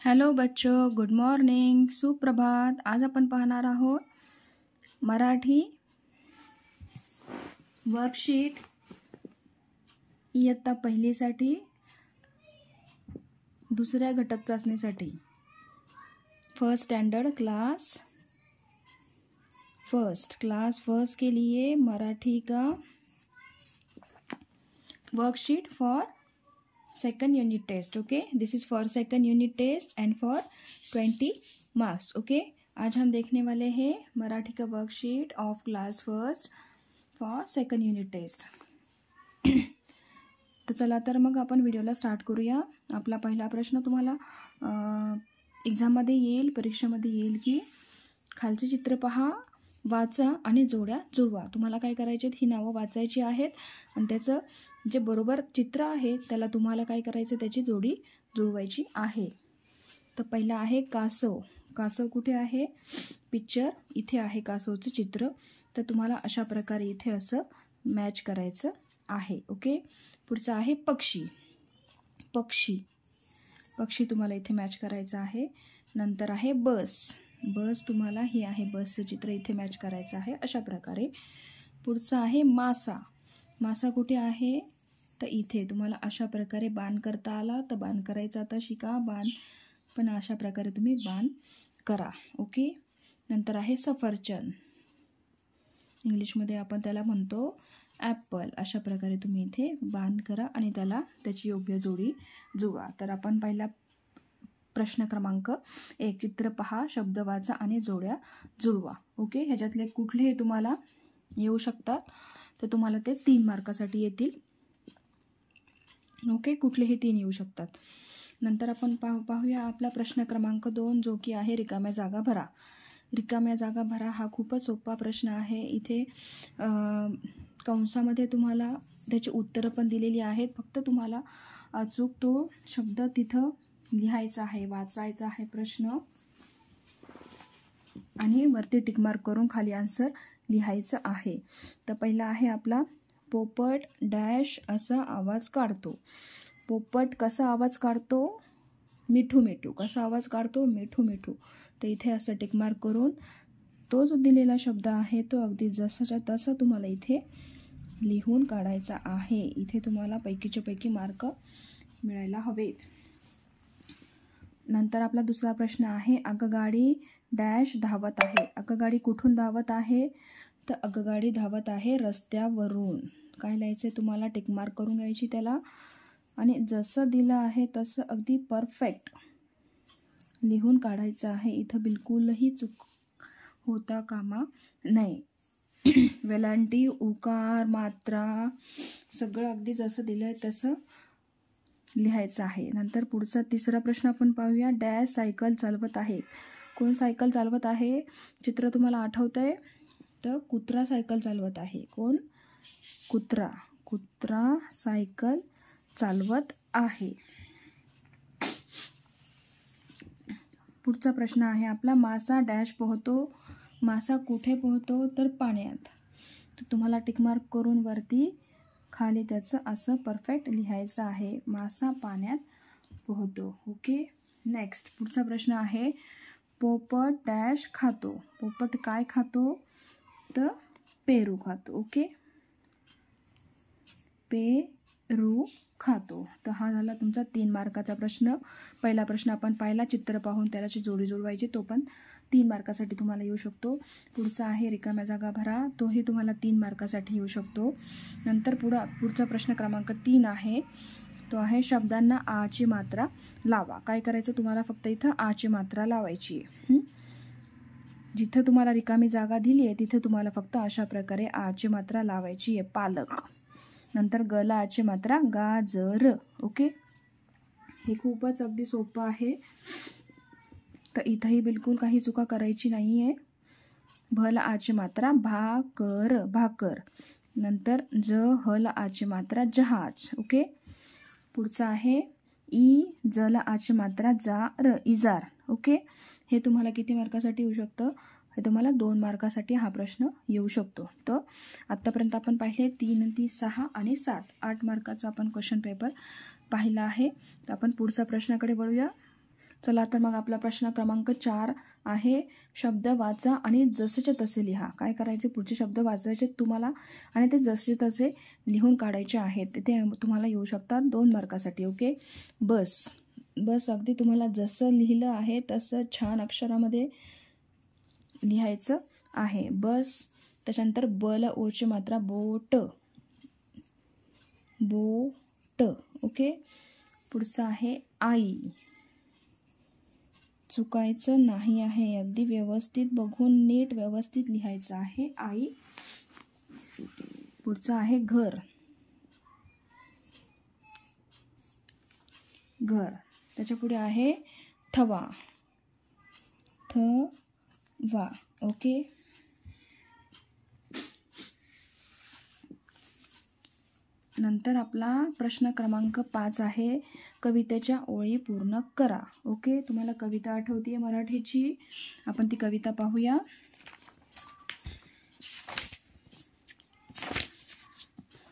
Hello बच्चों, good morning, सुप्रभात। आज आपण पाहणार आहोत मराठी वर्कशीट इयत्ता पहिलीसाठी दुसऱ्या घटक चाचणीसाठी फर्स्ट स्टैंडर्ड क्लास फर्स्ट के लिए मराठी का worksheet for second unit test. Okay, this is for second unit test and for 20 marks. Okay, आज हम देखने वाले हैं मराठी का worksheet of class first for second unit test. तर चला तर मग आपण व्हिडिओला स्टार्ट करूया. आपला पहिला प्रश्न तुम्हाला एक्झाममध्ये येईल, परीक्षेमध्ये येईल की खालचे चित्र पहा, वाचा आणि जोड्या जुळवा. तुम्हाला काय करायचे, ही नावं वाचायची आहेत आणि त्याचं जे बरोबर चित्र आहे त्याला तुम्हाला काय करायचं, त्याची जोडी जुळवायची आहे. तर पहिला आहे कासव. कासव कुठे आहे, पिक्चर इथे आहे कासवचं चित्र. तर तुम्हाला अशा प्रकारे इथे असं मॅच करायचं आहे. ओके, पुढचं आहे पक्षी. पक्षी तुम्हाला इथे मॅच करायचं आहे. नंतर आहे बस. तुम्हाला हे आहे बसचं चित्र इथे मॅच करायचं आहे अशा प्रकारे. पुढचं आहे मासा कुठे आहे, तर इथे तुम्हाला अशा प्रकारे बाण करता आला तर बाण करायचा. आता शिका बाण, पण अशा प्रकारे तुम्ही बाण करा. ओके, नंतर आहे सफरचंद. इंग्लिशमध्ये आपण त्याला म्हणतो ॲपल. अशा प्रकारे तुम्ही इथे बाण करा आणि त्याची योग्य जोडी जुळवा. तर आपण पहिला प्रश्न क्रमांक 1, चित्र पहा, शब्द वाचा आणि जोड्या जुळवा. ओके, ह्याच्यातले कुठलेही तुम्हाला येऊ शकतात, तर तुम्हाला ते 3 मार्कासाठी येतील. ओके, कुठलेही 3 येऊ शकतात. नंतर आपण पाहूया आपला प्रश्न क्रमांक 2, जो की आहे रिकाम्या जागा भरा. रिकाम्या जागा भरा हा खूपच सोपा प्रश्न आहे. इथे कंसामध्ये तुम्हाला त्याची उत्तरं पण दिलेली आहेत. फक्त तुम्हाला अचूक तो शब्द तिथं लिहायचा आहे, वाचायचा आहे प्रश्न आणि वरती टिकमार्क करून खाली आन्सर लिहायचं आहे. तर पहिला आहे आपला पोपट डॅश असा आवाज काढतो. पोपट कसा आवाज काढतो, मिठू मिठू. कसा आवाज काढतो, मिठू मिठू. तर इथे असं टिकमार्क करून तो जो दिलेला शब्द आहे तो अगदी जसाच्या तसा तुम्हाला इथे लिहून काढायचा आहे. इथे तुम्हाला पैकीच्या पैकी मार्क मिळायला हवेत. नंतर आपला दुसरा प्रश्न आहे आगगाडी डॅश धावत आहे. आगगाडी कुठून धावत आहे, तर आगगाडी धावत आहे रस्त्यावरून. काय लिहायचं, तुम्हाला टिकमार्क करून घ्यायची त्याला आणि जसं दिलं आहे तसं अगदी परफेक्ट लिहून काढायचं आहे. इथं बिलकुलही चूक होता कामा नये. वेलांटी, उकार, मात्रा सगळं अगदी जसं दिलं आहे तसं लिहायचं आहे. नंतर पुढचा तिसरा प्रश्न आपण पाहूया. डॅश सायकल चालवत आहे. कोण सायकल चालवत आहे, चित्र तुम्हाला आठवतंय, तर कुत्रा सायकल चालवत आहे. कोण, कुत्रा सायकल चालवत आहे. पुढचा प्रश्न आहे आपला मासा डॅश पोहतो. मासा कुठे पोहतो, तर पाण्यात. तर तुम्हाला टिकमार्क करून वरती खाली त्याचं असं परफेक्ट लिहायचं आहे. मासा पाण्यात पोहतो. ओके, नेक्स्ट पुढचा प्रश्न आहे पोपट डॅश खातो. पोपट काय खातो, तर पेरू खातो. ओके, पेरू खातो. तर हा झाला तुमचा 3 मार्काचा प्रश्न. पहिला प्रश्न आपण पाहिला, चित्र पाहून त्याची जोडी जुळवायची, तो पण 3 मार्कासाठी तुम्हाला येऊ शकतो. पुढचा आहे रिकाम्या जागा भरा, तोही तुम्हाला 3 मार्कासाठी येऊ शकतो. नंतर पुढचा प्रश्न क्रमांक 3 आहे, तो आहे शब्दांना आची मात्रा लावा. काय करायचं, तुम्हाला फक्त इथं आची मात्रा लावायची आहे. जिथं तुम्हाला रिकामी जागा दिली आहे तिथे तुम्हाला फक्त अशा प्रकारे आची मात्रा लावायची आहे. पालक. नंतर गला आची मात्रा गाजर. ओके, हे खूपच अगदी सोपं आहे. तर इथंही बिलकुल काही चुका करायची नाही आहे. भला आची मात्रा भाकर. नंतर हला आची मात्रा जहाज. ओके, पुढचा आहे जला आची मात्रा इजार. ओके, हे तुम्हाला किती मार्कासाठी येऊ शकतं, हे तुम्हाला 2 मार्कासाठी हा प्रश्न येऊ शकतो. तर आत्तापर्यंत आपण पाहिले 3, 6 आणि 7, 8 मार्काचा आपण क्वेश्चन पेपर पाहिला आहे. तर आपण पुढचा प्रश्नाकडे वळूया. चला तर मग आपला प्रश्न क्रमांक 4 आहे, शब्द वाचा आणि जसेच्या तसे लिहा. काय करायचे, पुढचे शब्द वाचायचे तुम्हाला आणि ते जसे तसे लिहून काढायचे आहेत. ते तुम्हाला येऊ शकतात 2 मार्कासाठी. ओके. बस बस अगदी तुम्हाला जसं लिहिलं आहे तसं छान अक्षरामध्ये लिहायचं आहे. बस. त्याच्यानंतर बला ओची मात्रा बोट, बोट. ओके. पुढचं आहे आई. चुकायचं नाही आहे, अगदी व्यवस्थित बघून नीट व्यवस्थित लिहायचं आहे आई. पुढचं आहे घर, घर. त्याच्या पुढे आहे थवा, थवा. ओके. नंतर आपला प्रश्न क्रमांक 5 आहे, कवितेच्या ओळी पूर्ण करा. ओके. तुम्हाला कविता आठवतीये मराठीची, आपण ती कविता पाहूया.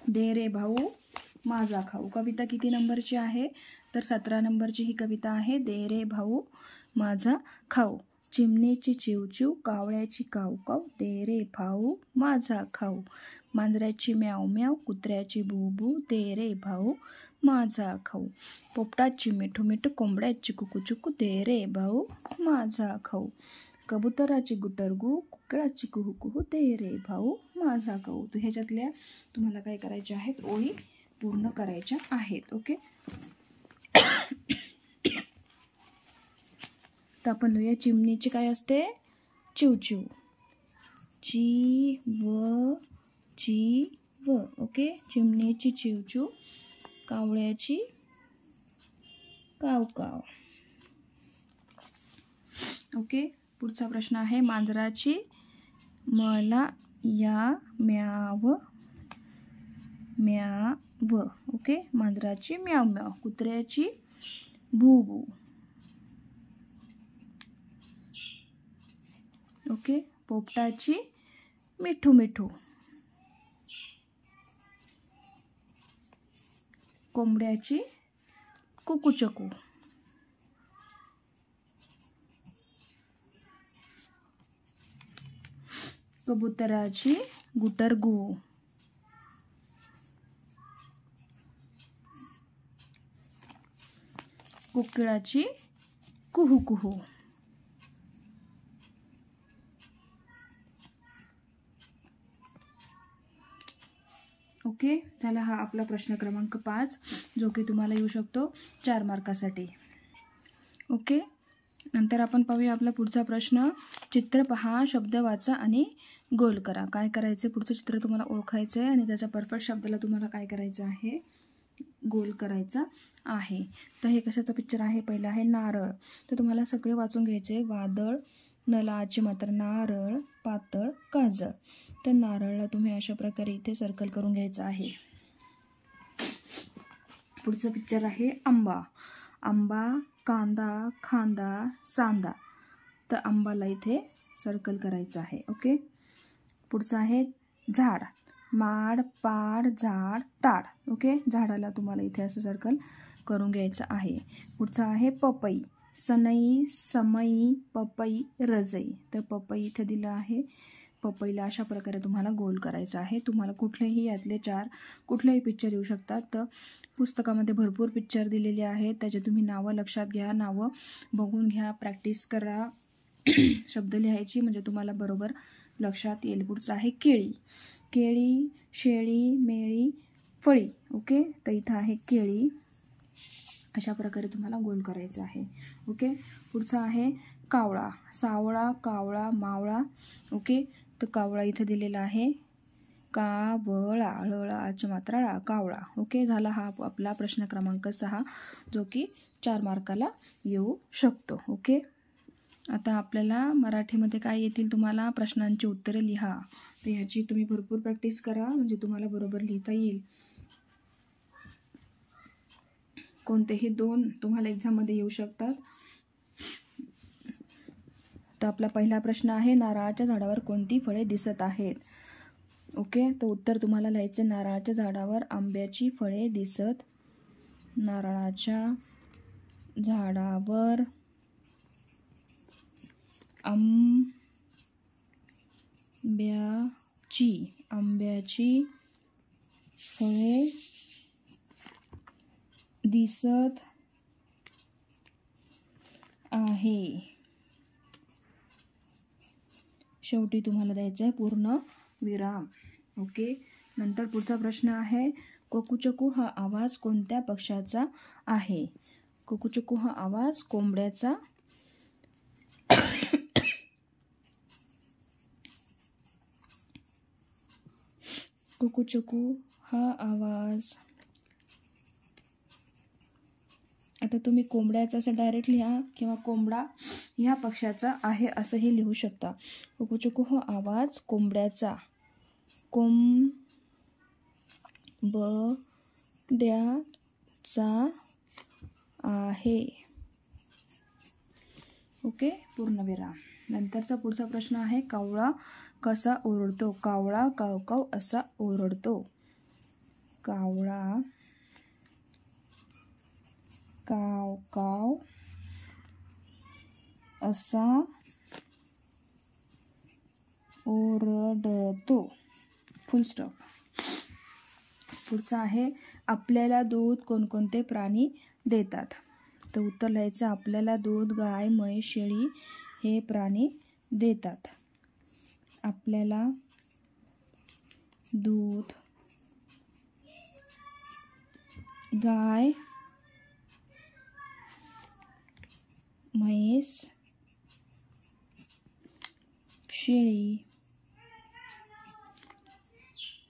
दे रे भाऊ माझा खाऊ. कविता किती नंबरची आहे, तर 17 नंबरची ही कविता आहे. दे रे भाऊ माझा खाऊ, चिमणीची चिवचिव, कावळ्याची कावकाव, दे रे भाऊ माझा खाऊ, मांजराची म्याव म्याव, कुत्र्याची बुबू, दे रे भाऊ माझा खाऊ, पोपटाची मिठू मिठू, कोंबड्याची कुकूचुकू, दे रे भाऊ माझा खाऊ, कबुतराची गुटरगू, कुकळाची कुहू कुहू, दे रे भाऊ माझा खाऊ. तर ह्याच्यातल्या तुम्हाला काय करायचे आहेत, ओळी पूर्ण करायच्या आहेत. ओके. तर आपण लिहूया, चिमणीची काय असते, चिवचिव, ची व ची व. ओके. चिमणीची चिवचिव, कावळ्याची कावकाव. ओके. पुढचा प्रश्न आहे, मांजराची मला या म्याव म्याव. ओके. मांजराची म्याव म्याव, कुत्र्याची भू भू. ओके. पोपटाची मिठू मिठू, कोंबड्याची कुकूचकू, कबुतराची गुटरगू, कुकळाची कुहू कुहू. ओके. झाला हा आपला प्रश्न क्रमांक 5, जो की तुम्हाला येऊ शकतो 4 मार्कासाठी. ओके. नंतर आपण पाहूया आपला पुढचा प्रश्न, चित्र पहा, शब्द वाचा आणि गोल करा. काय करायचे, पुढचं चित्र तुम्हाला ओळखायचं आहे आणि त्याच्या परफेक्ट शब्दाला तुम्हाला काय करायचं आहे, गोल करायचा आहे. तर हे कशाचा पिक्चर आहे, पहिला आहे नारळ. तर तुम्हाला सगळे वाचून घ्यायचे, वादळ, नलाची मात्र नारळ, पातळ, काजळ. तर नारळला तुम्ही अशा प्रकारे इथे सर्कल करून घ्यायचं आहे. पुढचं पिक्चर आहे आंबा, आंबा, कांदा, खांदा, सांदा. तर आंबाला इथे सर्कल करायचं आहे. ओके. पुढचं आहे झाड, माड, पाड, झाड, ताड. ओके. झाडाला तुम्हाला इथे असं सर्कल करून घ्यायचं आहे. पुढचं आहे पपई, सनई, समई, पपई, रजई. तर पपई इथे दिलं आहे. पपईला अशा प्रकारे तुम्हाला गोल करायचं आहे. तुम्हाला कुठलेही यातले 4 कुठलेही पिक्चर येऊ शकतात. तर पुस्तकामध्ये भरपूर पिक्चर दिलेले आहेत, त्याचे तुम्ही नावं लक्षात घ्या, नावं बघून घ्या, प्रॅक्टिस करा शब्द लिहायची, म्हणजे तुम्हाला बरोबर लक्षात येईल. पुढचं आहे केळी, केळी, शेळी, मेळी, फळी. ओके. तर इथं आहे केळी, अशा प्रकारे तुम्हाला गोल करायचं आहे. ओके. पुढचं आहे कावळा, सावळा, कावळा, मावळा. ओके. तर कावळा इथे दिलेला आहे, कावळा, ळळाची मात्रा ळा, कावळा. ओके. झाला हा आपला प्रश्न क्रमांक 6, जो की 4 मार्काला येऊ शकतो. ओके. आता आपल्याला मराठीमध्ये काय येतील, तुम्हाला प्रश्नांची उत्तरे लिहा. तर ह्याची तुम्ही भरपूर प्रॅक्टिस करा, म्हणजे तुम्हाला बरोबर लिहिता येईल. कोणतेही 2 तुम्हाला एक्झाममध्ये येऊ शकतात. तर आपला पहिला प्रश्न आहे, नारळाच्या झाडावर कोणती फळे दिसत आहेत. ओके. तर उत्तर तुम्हाला लिहायचे, नारळाच्या झाडावर आंब्याची फळे दिसत, नारळाच्या झाडावर आंब्याची फळे दिसत आहे. शेवटी तुम्हाला द्यायचं आहे पूर्ण विराम. ओके. नंतर पुढचा प्रश्न आहे, कुकूचकू हा आवाज कोणत्या पक्ष्याचा आहे? कुकूचकू हा आवाज कोंबड्याचा कुकूचकू हा आवाज, आता तुम्ही कोंबड्याचा असं डायरेक्ट लिहा किंवा कोंबडा ह्या पक्ष्याचा आहे असंही लिहू शकता. कुकूचकू हा आवाज कोंबड्याचा आहे. ओके. पूर्णविराम. नंतरचा पुढचा प्रश्न आहे, कावळा कसा ओरडतो? कावळा काव काव असा ओरडतो. कावळा काव काव असा ओरडतो. फुल स्टॉप. पुढचा आहे, आपल्याला दूध कोणकोणते प्राणी देतात? तर उत्तर लिहायचं, आपल्याला दूध गाय, म्हैस, शेळी हे प्राणी देतात. आपल्याला दूध गाय, म्हैस, शेळी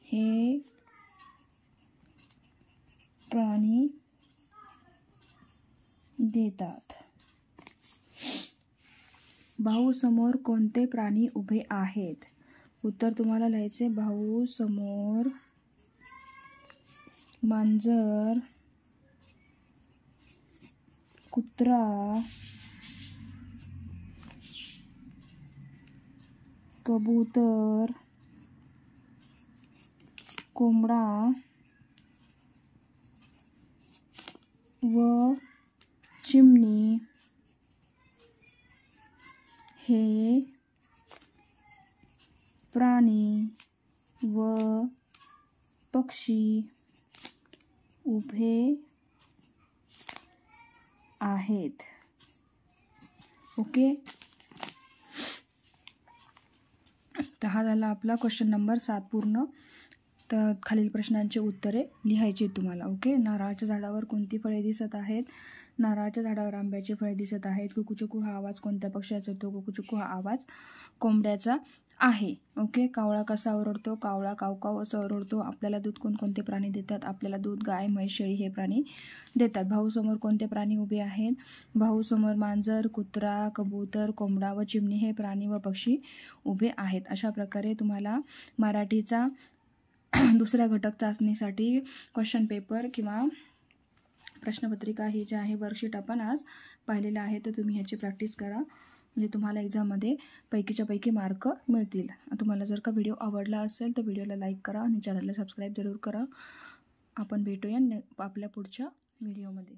हे प्राणी देतात. भाऊ समोर कोणते प्राणी उभे आहेत? उत्तर तुम्हाला लिहायचे, भाऊ समोर मांजर, कुत्रा, कबूतर, कोंबडा व चिमणी हे प्राणी व पक्षी उभे आहेत. ओके. तर हा झाला आपला क्वेश्चन नंबर 7 पूर्ण. तर खालील प्रश्नांची उत्तरे लिहायची तुम्हाला. ओके. नारळाच्या झाडावर कोणती फळे दिसत आहेत? नारळाच्या झाडावर आंब्याची फळे दिसत आहेत. कुकूचकू हा आवाज कोणत्या पक्ष्याचा येतो? कुकूचकू हा आवाज कोंबड्याचा आहे. ओके. कावळा कसा ओरडतो? कावळा काव काव असं ओरडतो. आपल्याला दूध कोणकोणते प्राणी देतात? आपल्याला दूध गाय, म्हैस, शेळी हे प्राणी देतात. भाऊ समोर कोणते प्राणी उभे आहेत? भाऊ समोर मांजर, कुत्रा, कबूतर, कोंबडा व चिमणी हे प्राणी व पक्षी उभे आहेत. अशा प्रकारे तुम्हाला मराठीचा दुसऱ्या घटक चाचणीसाठी क्वेश्चन पेपर किंवा प्रश्नपत्रिका ही जी आहे वर्कशीट आपण आज पाहिलेलं आहे. तर तुम्ही ह्याची प्रॅक्टिस करा, म्हणजे तुम्हाला एक्झाममध्ये पैकीच्या पैकी मार्क मिळतील. तुम्हाला जर का व्हिडिओ आवडला असेल तर व्हिडिओला लाईक करा आणि चॅनलला सबस्क्राईब जरूर करा. आपण भेटूया आपल्या पुढच्या व्हिडिओमध्ये.